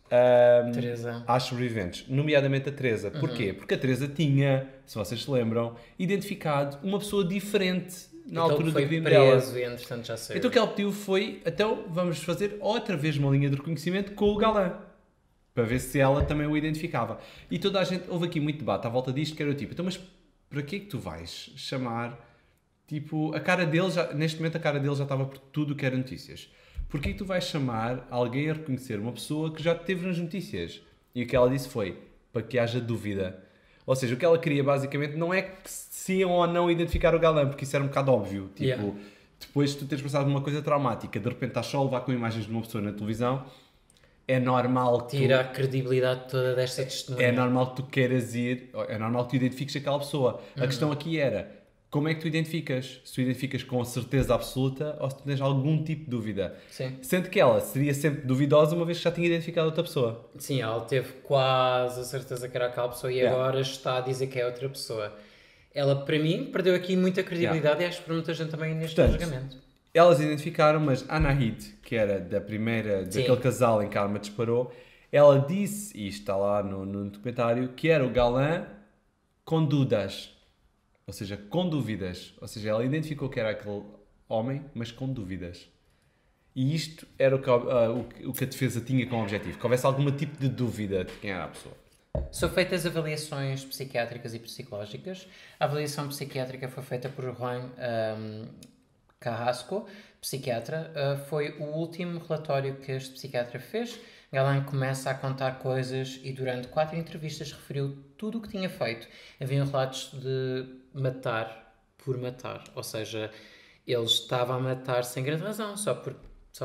às sobreviventes, nomeadamente a Teresa. Porquê? Porque a Teresa tinha, se vocês se lembram, identificado uma pessoa diferente na altura do crime dela. E entretanto já saiu. Então o que ela pediu foi, então vamos fazer outra vez uma linha de reconhecimento com o Galan, para ver se ela também o identificava. E toda a gente, houve aqui muito debate à volta disto, que era o tipo, então mas para que é que tu vais chamar, tipo, a cara dele, neste momento a cara dele já estava por tudo o que era notícias. Porquê é que tu vais chamar alguém a reconhecer uma pessoa que já esteve nas notícias? E o que ela disse foi, para que haja dúvida. Ou seja, o que ela queria basicamente não é que se iam ou não identificar o Galan, porque isso era um bocado óbvio. Tipo, depois de tu teres passado uma coisa traumática, de repente estás só a levar com imagens de uma pessoa na televisão, é normal que tira a credibilidade toda desta testemunha. É normal que tu queiras ir, é normal que tu identifiques aquela pessoa. A questão aqui era, como é que tu identificas? Se tu identificas com certeza absoluta ou se tu tens algum tipo de dúvida. Sim. Sendo que ela seria sempre duvidosa uma vez que já tinha identificado outra pessoa. Sim, ela teve quase a certeza que era aquela pessoa e agora está a dizer que é outra pessoa. Ela, para mim, perdeu aqui muita credibilidade e acho que para muita gente também neste julgamento. Elas identificaram, mas a Nahid, que era daquele casal em que a arma disparou, ela disse, e está lá no documentário, que era o Galan com dúvidas. Ou seja, com dúvidas. Ou seja, ela identificou que era aquele homem, mas com dúvidas. E isto era o que a defesa tinha como objetivo, que houvesse algum tipo de dúvida de quem era a pessoa. São feitas avaliações psiquiátricas e psicológicas. A avaliação psiquiátrica foi feita por Juan Carrasco, psiquiatra. Foi o último relatório que este psiquiatra fez. Galán começa a contar coisas e durante 4 entrevistas referiu tudo o que tinha feito. Havia relatos de matar por matar, ou seja, ele estava a matar sem grande razão, só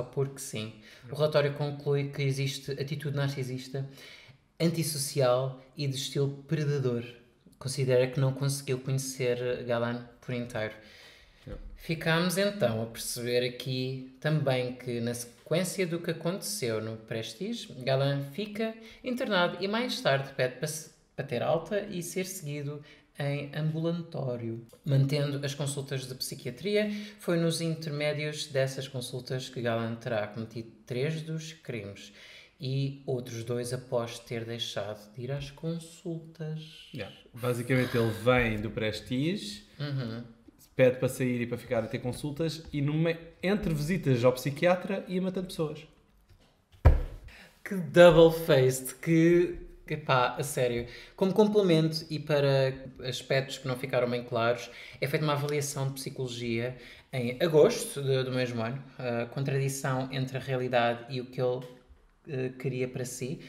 porque sim. O relatório conclui que existe atitude narcisista, antissocial e de estilo predador. Considera que não conseguiu conhecer Galán por inteiro. Ficámos então a perceber aqui também que, na sequência do que aconteceu no Prestige, Galán fica internado e mais tarde pede para ter alta e ser seguido em ambulatório. Mantendo as consultas de psiquiatria, foi nos intermédios dessas consultas que Galán terá cometido 3 dos crimes e outros 2 após ter deixado de ir às consultas. Basicamente ele vem do Prestige, pede para sair e para ficar a ter consultas e entre visitas ao psiquiatra ia matando pessoas. Que double-faced, pá, a sério. Como complemento e para aspectos que não ficaram bem claros, é feita uma avaliação de psicologia em agosto do mesmo ano, a contradição entre a realidade e o que ele queria para si,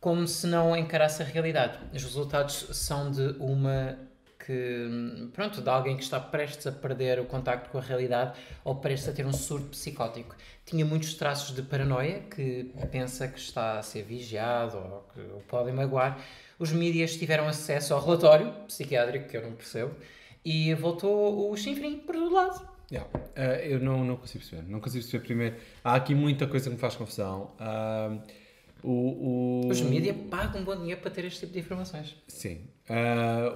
como se não encarasse a realidade. Os resultados são de alguém que está prestes a perder o contacto com a realidade ou prestes a ter um surto psicótico. Tinha muitos traços de paranoia, que pensa que está a ser vigiado ou que o podem magoar. Os mídias tiveram acesso ao relatório psiquiátrico, que eu não percebo, e voltou o chinfrim por todo lado. Eu não consigo perceber. Não consigo perceber primeiro. Há aqui muita coisa que me faz confusão. Os mídias pagam um bom dinheiro para ter este tipo de informações. Sim.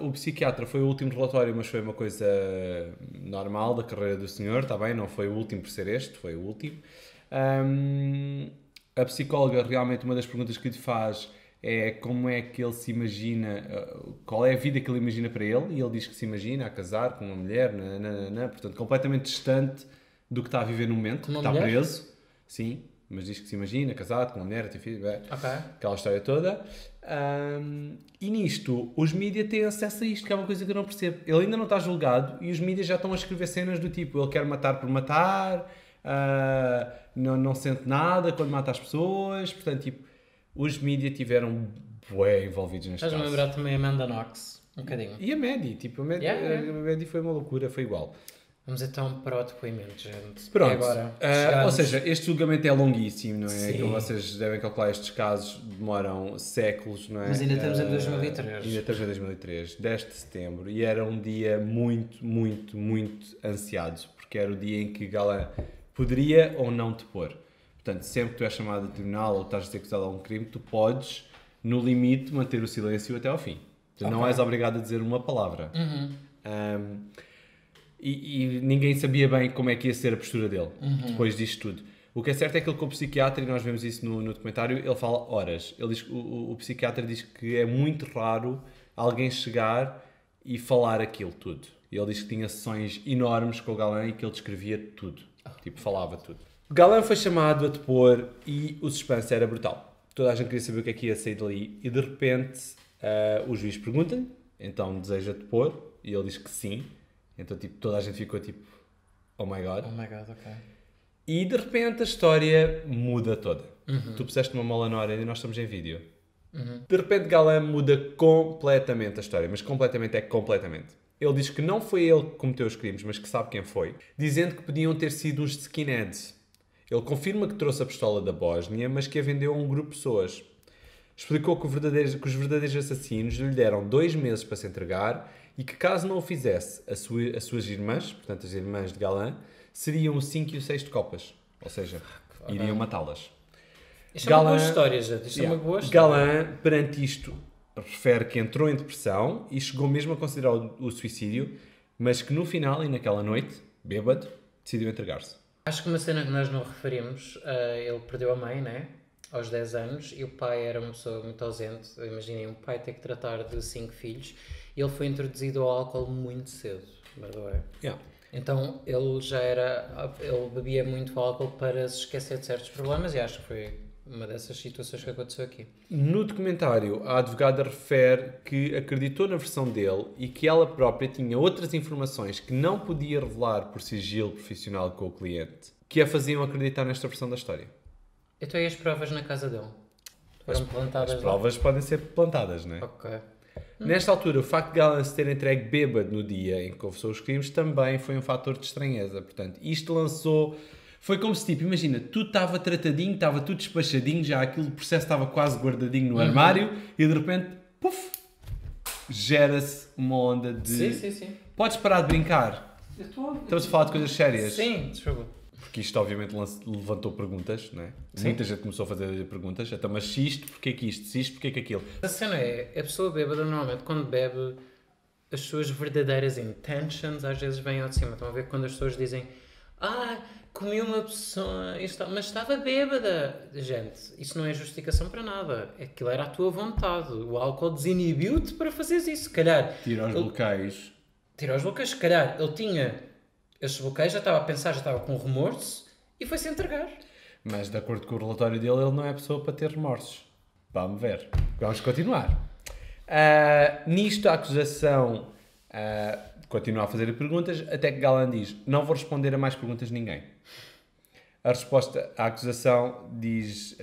O psiquiatra foi o último relatório, mas foi uma coisa normal da carreira do senhor, está bem? Não foi o último por ser este, foi o último. A psicóloga, realmente, uma das perguntas que lhe faz é como é que ele se imagina, qual é a vida que ele imagina para ele, e ele diz que se imagina a casar com uma mulher, portanto, completamente distante do que está a viver no momento, está mulher? preso, sim. Mas diz que se imagina, casado, com uma mulher, ter filho, aquela história toda. E nisto, os mídias têm acesso a isto, que é uma coisa que eu não percebo. Ele ainda não está julgado e os mídias já estão a escrever cenas do tipo, ele quer matar por matar, não sente nada quando mata as pessoas. Portanto, tipo, os mídias tiveram bué envolvidos neste caso. Estás-me a lembrar também a Amanda Knox, um bocadinho. E a Maddie, a Maddie foi uma loucura, foi igual. Vamos então para o depoimento, gente. Pronto. Agora, ou seja, este julgamento é longuíssimo, não é? Sim. Como vocês devem calcular, estes casos demoram séculos, não é? Mas ainda estamos em 2003. Ainda estamos em 2003, 10 de setembro, e era um dia muito, muito, muito ansiado, porque era o dia em que Galán poderia ou não depor. Portanto, sempre que tu és chamado a tribunal ou estás a ser acusado de algum crime, tu podes, no limite, manter o silêncio até ao fim. Tu não és obrigado a dizer uma palavra. E ninguém sabia bem como é que ia ser a postura dele depois disto tudo. O que é certo é que ele, com o psiquiatra, e nós vemos isso no documentário, ele fala horas. Ele diz, o psiquiatra diz que é muito raro alguém chegar e falar aquilo tudo. E ele diz que tinha sessões enormes com o Galán e que ele descrevia tudo. Tipo, falava tudo. O Galán foi chamado a depor e o suspense era brutal. Toda a gente queria saber o que é que ia sair dali e de repente o juiz pergunta-lhe, então deseja depor? E ele diz que sim. Então, tipo, toda a gente ficou tipo, oh my god. Oh my god, ok. E de repente a história muda toda. Tu puseste uma mola na hora e nós estamos em vídeo. De repente Galán muda completamente a história, mas completamente é completamente. Ele diz que não foi ele que cometeu os crimes, mas que sabe quem foi, dizendo que podiam ter sido uns skinheads. Ele confirma que trouxe a pistola da Bósnia, mas que a vendeu a um grupo de pessoas. Explicou que os verdadeiros assassinos lhe deram 2 meses para se entregar e que caso não o fizesse, as suas irmãs, portanto as irmãs de Galán, seriam o 5 e o 6 de copas. Ou seja, iriam matá-las. Isto é uma boa história, gente. Isto é uma boa história. Galán, perante isto, refere que entrou em depressão e chegou mesmo a considerar o suicídio, mas que no final e naquela noite, bêbado, decidiu entregar-se. Acho que uma cena que nós não referimos, ele perdeu a mãe, né? Aos 10 anos, e o pai era uma pessoa muito ausente. Imaginem, um pai ter que tratar de 5 filhos, e ele foi introduzido ao álcool muito cedo, by the way. Então ele bebia muito álcool para se esquecer de certos problemas e acho que foi uma dessas situações que aconteceu aqui. No documentário, a advogada refere que acreditou na versão dele e que ela própria tinha outras informações que não podia revelar por sigilo profissional com o cliente, que a faziam acreditar nesta versão da história. Então e as provas na casa dele? Foram plantadas As provas podem ser plantadas, não é? Ok. Nesta altura, o facto de Gallan se ter entregue bêbado no dia em que confessou os crimes também foi um fator de estranheza. Portanto, isto lançou... Foi como se, tipo, imagina, tudo estava tratadinho, estava tudo despachadinho, já aquele processo estava quase guardadinho no armário e de repente, puf, gera-se uma onda de... Sim. Podes parar de brincar? Estamos a falar de coisas sérias. Sim, desculpa. Porque isto obviamente levantou perguntas, não é? Sim. Muita gente começou a fazer perguntas. Então, mas se isto, porquê que isto? Se isto, porquê que aquilo? A cena é, a pessoa bêbada normalmente quando bebe, as suas verdadeiras intentions às vezes vêm ao de cima. Estão a ver quando as pessoas dizem comi uma pessoa, mas estava bêbada. Gente, isso não é justificação para nada. Aquilo era a tua vontade. O álcool desinibiu-te para fazeres isso. Se calhar... Tira os bloqueios. Tira os bloqueios. Se calhar ele tinha esses bloqueios, já estava a pensar, já estava com remorso e foi-se entregar. Mas de acordo com o relatório dele, ele não é pessoa para ter remorsos. Vamos ver. Vamos continuar. Nisto a acusação continua a fazer perguntas, até que Gallan diz: não vou responder a mais perguntas de ninguém. A resposta à acusação diz,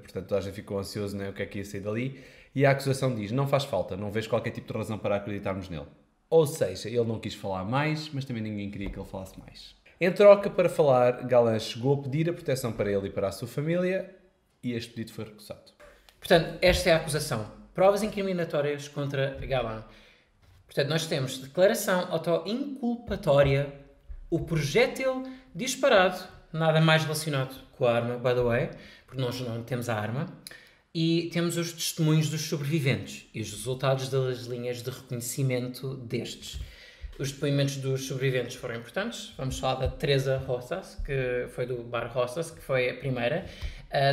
portanto, toda a gente ficou ansioso, né, o que é que ia sair dali, e a acusação diz: não faz falta, não vejo qualquer tipo de razão para acreditarmos nele. Ou seja, ele não quis falar mais, mas também ninguém queria que ele falasse mais. Em troca, para falar, Gallan chegou a pedir a proteção para ele e para a sua família, e este pedido foi recusado. Portanto, esta é a acusação. Provas incriminatórias contra Gallan. Portanto, nós temos declaração auto-inculpatória, o projétil disparado, nada mais relacionado com a arma, by the way, porque nós não temos a arma, e temos os testemunhos dos sobreviventes e os resultados das linhas de reconhecimento destes. Os depoimentos dos sobreviventes foram importantes. Vamos falar da Teresa Rosas, que foi do bar Rosas, que foi a primeira.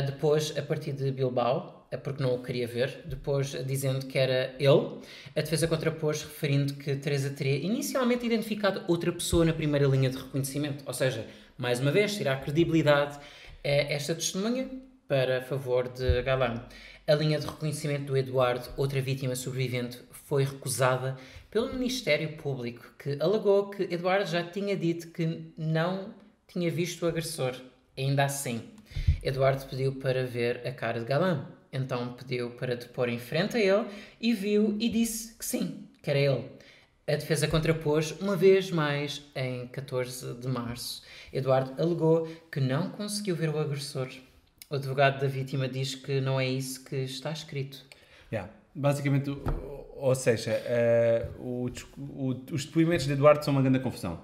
Depois, a partir de Bilbao, porque não o queria ver. Depois, dizendo que era ele. A defesa contrapôs, referindo que Teresa teria inicialmente identificado outra pessoa na primeira linha de reconhecimento. Ou seja, mais uma vez, tirar credibilidade a esta testemunha para favor de Gallan. A linha de reconhecimento do Eduardo, outra vítima sobrevivente, foi recusada pelo Ministério Público, que alegou que Eduardo já tinha dito que não tinha visto o agressor. Ainda assim, Eduardo pediu para ver a cara de Gallan. Então pediu para depor em frente a ele e viu e disse que sim, que era ele. A defesa contrapôs uma vez mais em 14 de março. Eduardo alegou que não conseguiu ver o agressor. O advogado da vítima diz que não é isso que está escrito. Basicamente, ou seja, os depoimentos de Eduardo são uma grande confusão.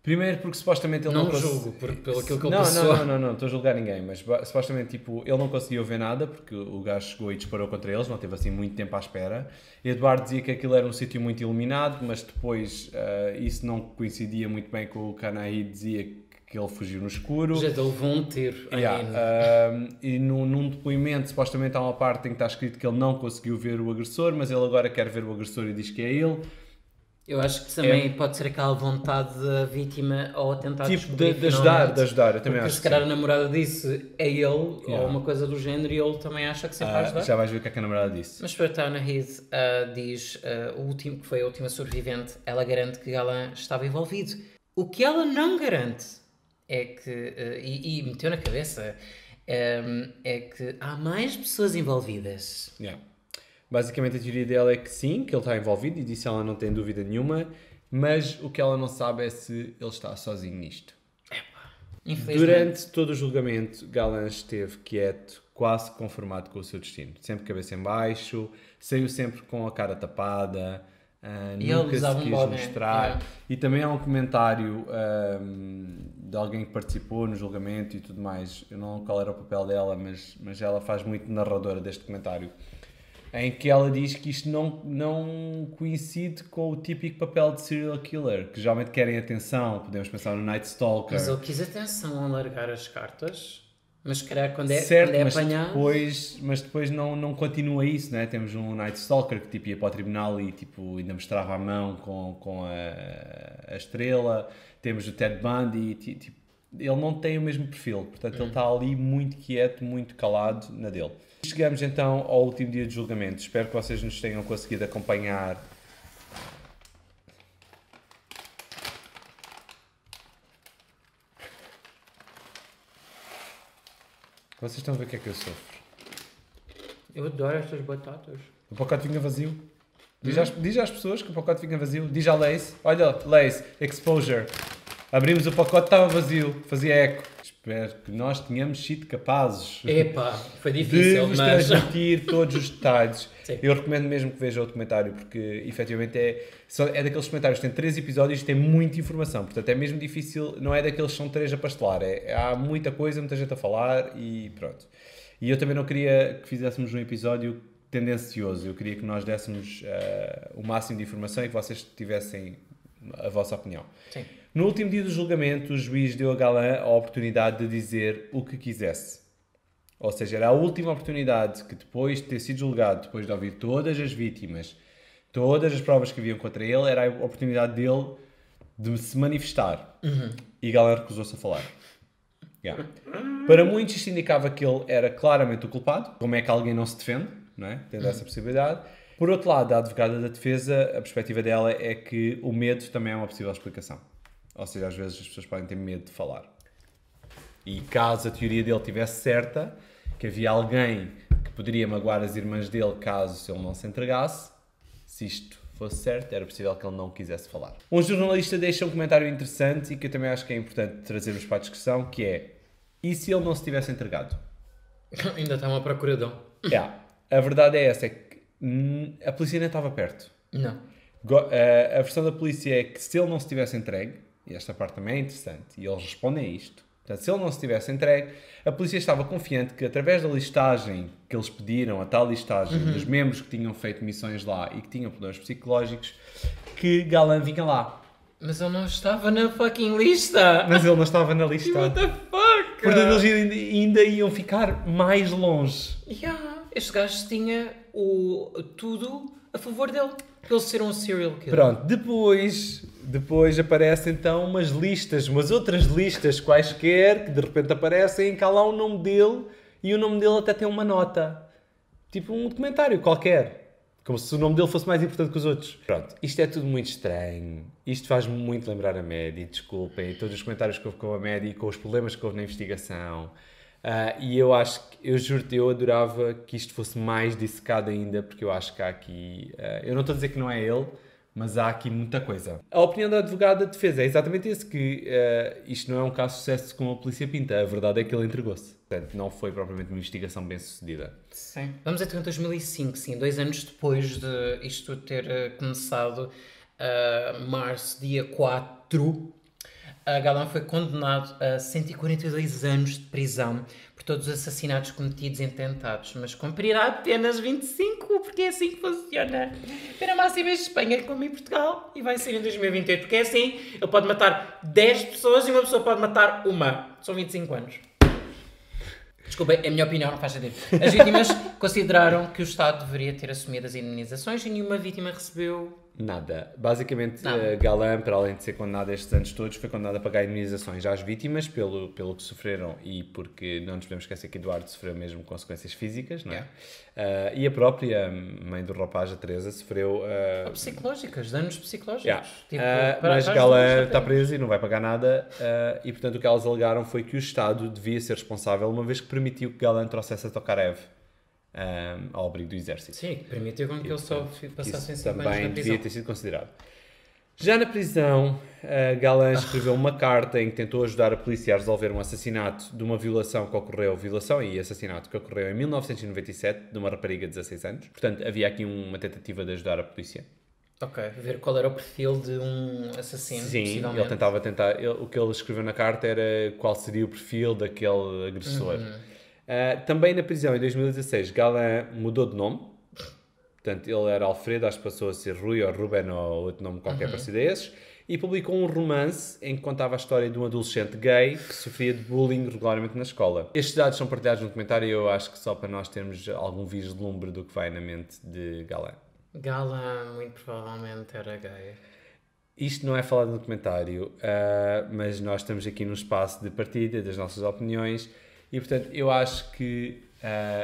Primeiro porque supostamente ele não julgo, pelo aquilo que ele passou. Não estou a julgar ninguém, mas supostamente tipo, ele não conseguiu ver nada porque o gajo chegou e disparou contra eles, não teve assim muito tempo à espera. Eduardo dizia que aquilo era um sítio muito iluminado, mas depois isso não coincidia muito bem com o que a Anaí dizia, que ele fugiu no escuro. Já levou um tiro. E num depoimento, supostamente há uma parte em que está escrito que ele não conseguiu ver o agressor, mas ele agora quer ver o agressor e diz que é ele. Eu acho que também pode ser aquela vontade da vítima ao tentar tipo de ajudar, eu também acho. Se calhar a namorada disse é ele, ou uma coisa do género, e ele também acha que sempre vai ajudar. Já vais ver o que é que a namorada disse. Mas para a Anaí diz, que foi a última sobrevivente, ela garante que Gallan estava envolvido. O que ela não garante é que, e meteu na cabeça, é que há mais pessoas envolvidas. Basicamente a teoria dela é que sim, que ele está envolvido, e disso ela não tem dúvida nenhuma, mas o que ela não sabe é se ele está sozinho nisto. Durante todo o julgamento, Gallan esteve quieto, quase conformado com o seu destino. Sempre cabeça em baixo, saiu sempre com a cara tapada, nunca se quis mostrar. E também há um comentário de alguém que participou no julgamento e tudo mais. Eu não sei qual era o papel dela, mas ela faz muito narradora deste comentário, em que ela diz que isto não coincide com o típico papel de serial killer, que geralmente querem atenção. Podemos pensar no Night Stalker. Mas ele quis atenção ao largar as cartas. Mas se calhar quando é, certo, quando é apanhado... mas depois não continua isso, né? Temos um Night Stalker que tipo, ia para o tribunal e tipo, ainda mostrava a mão com a estrela. Temos o Ted Bundy, tipo, ele não tem o mesmo perfil, portanto ele está ali muito quieto, muito calado na dele. Chegamos então ao último dia de julgamento. Espero que vocês nos tenham conseguido acompanhar. Vocês estão a ver o que é que eu sofro. Eu adoro estas batatas. O pacote vinha vazio. Diz às pessoas que o pacote vinha vazio. Diz à Lace. Olha, Lace, exposure. Abrimos o pacote, estava vazio. Fazia eco. Espero que nós tenhamos sido capazes Epá, foi difícil, de vos mas... transmitir todos os detalhes. Sim. Eu recomendo mesmo que vejam o documentário, porque efetivamente é daqueles documentários que tem 3 episódios e tem muita informação. Portanto, é mesmo difícil, não é daqueles que são 3 a pastelar. Há muita coisa, muita gente a falar e pronto. E eu também não queria que fizéssemos um episódio tendencioso. Eu queria que nós dessemos o máximo de informação e que vocês tivessem a vossa opinião. Sim. No último dia do julgamento, o juiz deu a Galã a oportunidade de dizer o que quisesse. Ou seja, era a última oportunidade que depois de ter sido julgado, depois de ouvir todas as vítimas, todas as provas que haviam contra ele, era a oportunidade dele de se manifestar. E Galã recusou-se a falar. Yeah. Para muitos isto indicava que ele era claramente o culpado. Como é que alguém não se defende, não é? Tendo essa possibilidade. Por outro lado, a advogada da defesa, a perspectiva dela é que o medo também é uma possível explicação. Ou seja, às vezes as pessoas podem ter medo de falar. E caso a teoria dele estivesse certa, que havia alguém que poderia magoar as irmãs dele caso ele não se entregasse, se isto fosse certo, era possível que ele não quisesse falar. Um jornalista deixa um comentário interessante e que eu também acho que é importante trazermos para a discussão, que é: e se ele não se tivesse entregado? Ainda está uma procuradão. A verdade é essa, é que a polícia nem estava perto. Não. A versão da polícia é que se ele não se tivesse entregue, e esta parte também é interessante, e eles respondem a isto, portanto, se ele não se tivesse entregue, a polícia estava confiante que através da listagem que eles pediram, a tal listagem dos membros que tinham feito missões lá e que tinham problemas psicológicos, que Galã vinha lá. Mas ele não estava na fucking lista! Mas ele não estava na lista. What the fuck? Portanto, eles ainda iam ficar mais longe. Este gajo tinha tudo a favor dele. Ele ser um serial killer. Pronto, depois aparecem então umas outras listas quaisquer, que de repente aparecem, cá lá o nome dele, e o nome dele até tem uma nota. Tipo um documentário qualquer. Como se o nome dele fosse mais importante que os outros. Pronto, isto é tudo muito estranho. Isto faz-me muito lembrar a Maddie, desculpem. Todos os comentários que houve com a Maddie e com os problemas que houve na investigação. E eu juro-te, eu adorava que isto fosse mais dissecado ainda, porque eu acho que há aqui... eu não estou a dizer que não é ele, mas há aqui muita coisa. A opinião da advogada de defesa é exatamente esse, que isto não é um caso de sucesso como a polícia pinta. A verdade é que ele entregou-se. Portanto, não foi propriamente uma investigação bem sucedida. Sim. Vamos até 2005, sim, 2 anos depois de isto ter começado, março, dia 4, a Galã foi condenado a 142 anos de prisão por todos os assassinatos cometidos e tentados, mas cumprirá apenas 25, porque é assim que funciona. Pena máxima em Espanha como em Portugal, e vai ser em 2028, porque é assim, ele pode matar 10 pessoas e uma pessoa pode matar uma. São 25 anos. Desculpa, é a minha opinião, não faz sentido. As vítimas consideraram que o Estado deveria ter assumido as indemnizações e nenhuma vítima recebeu... Nada. Basicamente, Galã, para além de ser condenado estes anos todos, foi condenado a pagar indemnizações às vítimas pelo que sofreram e porque não nos podemos esquecer que Eduardo sofreu mesmo consequências físicas, não é? E a própria mãe do rapaz, a Teresa, sofreu... psicológicas, danos psicológicos. Tipo, mas Galã está preso e não vai pagar nada e, portanto, o que elas alegaram foi que o Estado devia ser responsável, uma vez que permitiu que Galã trouxesse a Tokarev ao abrigo do exército. Sim, que permitiu com que ele só passasse em 5 anos na também prisão. devia ter sido considerado. Já na prisão, Galã escreveu uma carta em que tentou ajudar a polícia a resolver um assassinato de uma violação e assassinato que ocorreu em 1997 de uma rapariga de 16 anos. Portanto, havia aqui uma tentativa de ajudar a polícia. Ok, ver qual era o perfil de um assassino. Sim, ele tentava o que ele escreveu na carta era qual seria o perfil daquele agressor. Também na prisão, em 2016, Galã mudou de nome. Portanto, ele era Alfredo, acho que passou a ser Rui ou Ruben ou outro nome qualquer parecido a esses. E publicou um romance em que contava a história de um adolescente gay que sofria de bullying regularmente na escola. Estes dados são partilhados no documentário e eu acho que só para nós termos algum vislumbre do que vai na mente de Galã. Galã, muito provavelmente, era gay. Isto não é falado no documentário, mas nós estamos aqui num espaço de partilha das nossas opiniões e, portanto, eu acho que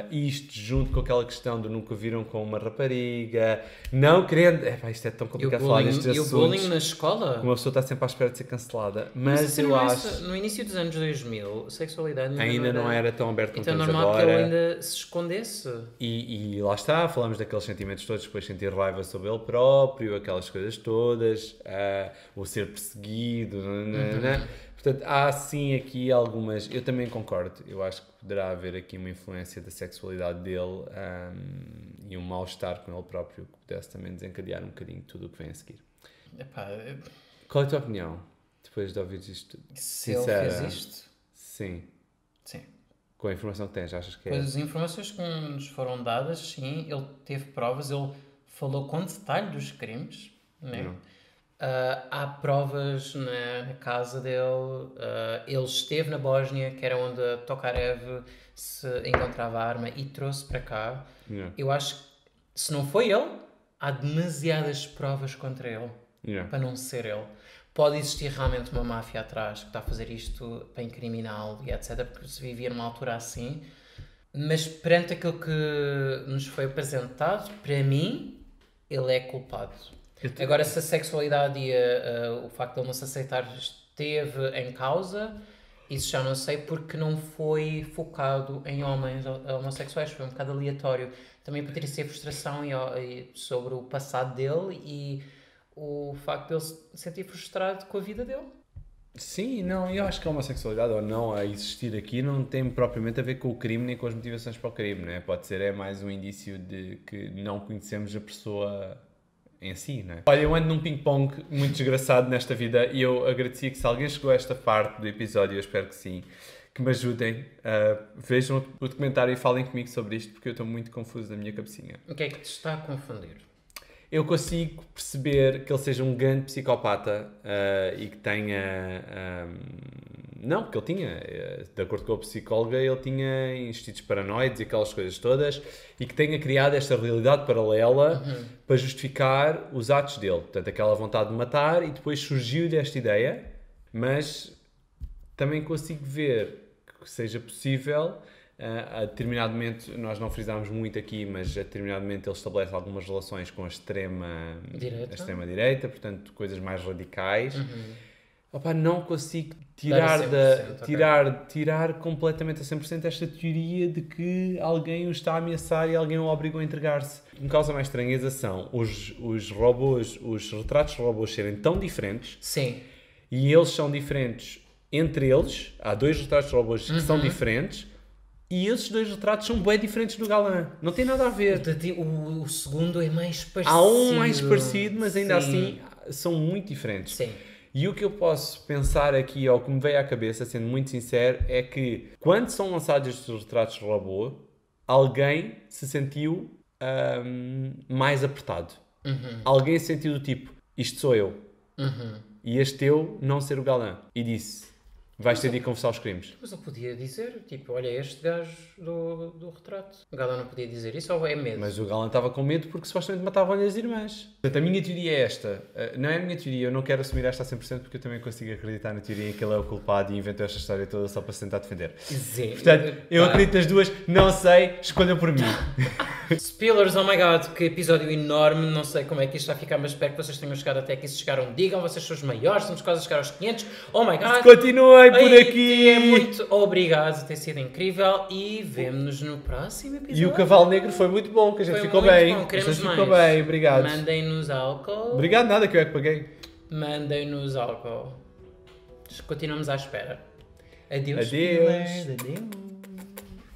isto, junto com aquela questão do nunca viram com uma rapariga, não querendo... isto é tão complicado falar nestes assuntos. E o bullying na escola? Uma pessoa está sempre à espera de ser cancelada. Mas eu acho... No início dos anos 2000, a sexualidade ainda não era tão aberta como então temos é normal agora. que ele ainda se escondesse. E lá está, falamos daqueles sentimentos todos, depois sentir raiva sobre ele próprio, aquelas coisas todas, o ser perseguido, Portanto, há sim aqui algumas... Eu também concordo. Eu acho que poderá haver aqui uma influência da sexualidade dele e um mal-estar com ele próprio que pudesse também desencadear um bocadinho tudo o que vem a seguir. Qual é a tua opinião, depois de ouvir isto tudo? Se ele fez isto? Sim. Sim. Com a informação que tens, achas que é? Pois as informações que nos foram dadas, sim, ele teve provas, ele falou com detalhe dos crimes, né? Há provas na casa dele, ele esteve na Bósnia, que era onde a Tokarev se encontrava a arma e trouxe para cá. Eu acho que, se não foi ele, há demasiadas provas contra ele, para não ser ele. Pode existir realmente uma máfia atrás que está a fazer isto para incriminá-lo e etc, porque se vivia numa altura assim, mas perante aquilo que nos foi apresentado, para mim, ele é culpado. Agora, se a sexualidade e o facto de ele não se aceitar esteve em causa, isso já não sei, porque não foi focado em homens homossexuais, foi um bocado aleatório. Também poderia ser frustração sobre o passado dele e o facto de ele se sentir frustrado com a vida dele. Sim, não, eu acho que a homossexualidade ou não a existir aqui não tem propriamente a ver com o crime nem com as motivações para o crime, né? Pode ser mais um indício de que não conhecemos a pessoa em si, né? Olha, eu ando num ping-pong muito desgraçado nesta vida e eu agradecia que se alguém chegou a esta parte do episódio, eu espero que sim, que me ajudem, vejam o documentário e falem comigo sobre isto porque eu estou muito confuso na minha cabecinha. O que é que te está a confundir? Eu consigo perceber que ele seja um grande psicopata e que tenha... não, porque ele tinha, de acordo com a psicóloga, ele tinha instintos paranoides e aquelas coisas todas e que tenha criado esta realidade paralela para justificar os atos dele. Portanto, aquela vontade de matar e depois surgiu-lhe esta ideia, mas também consigo ver que seja possível... a determinado momento, nós não frisámos muito aqui, mas a determinado momento ele estabelece algumas relações com a extrema-direita, portanto, coisas mais radicais. Opa, não consigo tirar completamente a 100% esta teoria de que alguém o está a ameaçar e alguém o obrigou a entregar-se. O que me causa mais estranheza são os robôs, os retratos de robôs serem tão diferentes. Sim. E eles são diferentes entre eles. Há dois retratos de robôs que são diferentes. E esses dois retratos são bem diferentes do Galã. Não tem nada a ver. O segundo é mais parecido. Há um mais parecido, mas ainda assim são muito diferentes. Sim. E o que eu posso pensar aqui, ou que me veio à cabeça, sendo muito sincero, é que quando são lançados estes retratos de robô, alguém se sentiu mais apertado. Alguém se sentiu do tipo, isto sou eu. E este eu não ser o Galã. E disse... Vais ter de ir confessar os crimes. Mas ele podia dizer, tipo, olha, este gajo do retrato. O Galã não podia dizer isso ou é medo? Mas o Galã estava com medo porque supostamente matavam-lhe as irmãs. Portanto, a minha teoria é esta. Não é a minha teoria, eu não quero assumir esta a 100% porque eu também consigo acreditar na teoria em que ele é o culpado e inventou esta história toda só para se tentar defender. Sim. Portanto, eu acredito nas duas, não sei, escolham por mim. Spoilers, oh my god, que episódio enorme, não sei como é que isto vai ficar, mas espero que vocês tenham chegado até aqui. Se chegaram, digam, vocês são os maiores, estamos quase a chegar aos 500, oh my god. Continuem por aqui. Muito obrigado, tem sido incrível e vemo-nos no próximo episódio. E o Cavalo Negro foi muito bom, que a gente ficou bem. Bom, queremos mais. Ficou bem, obrigado. Mandem-nos álcool. Obrigado nada, que eu é que paguei. Mandem-nos álcool. Continuamos à espera. Adeus. Adeus. Adeus.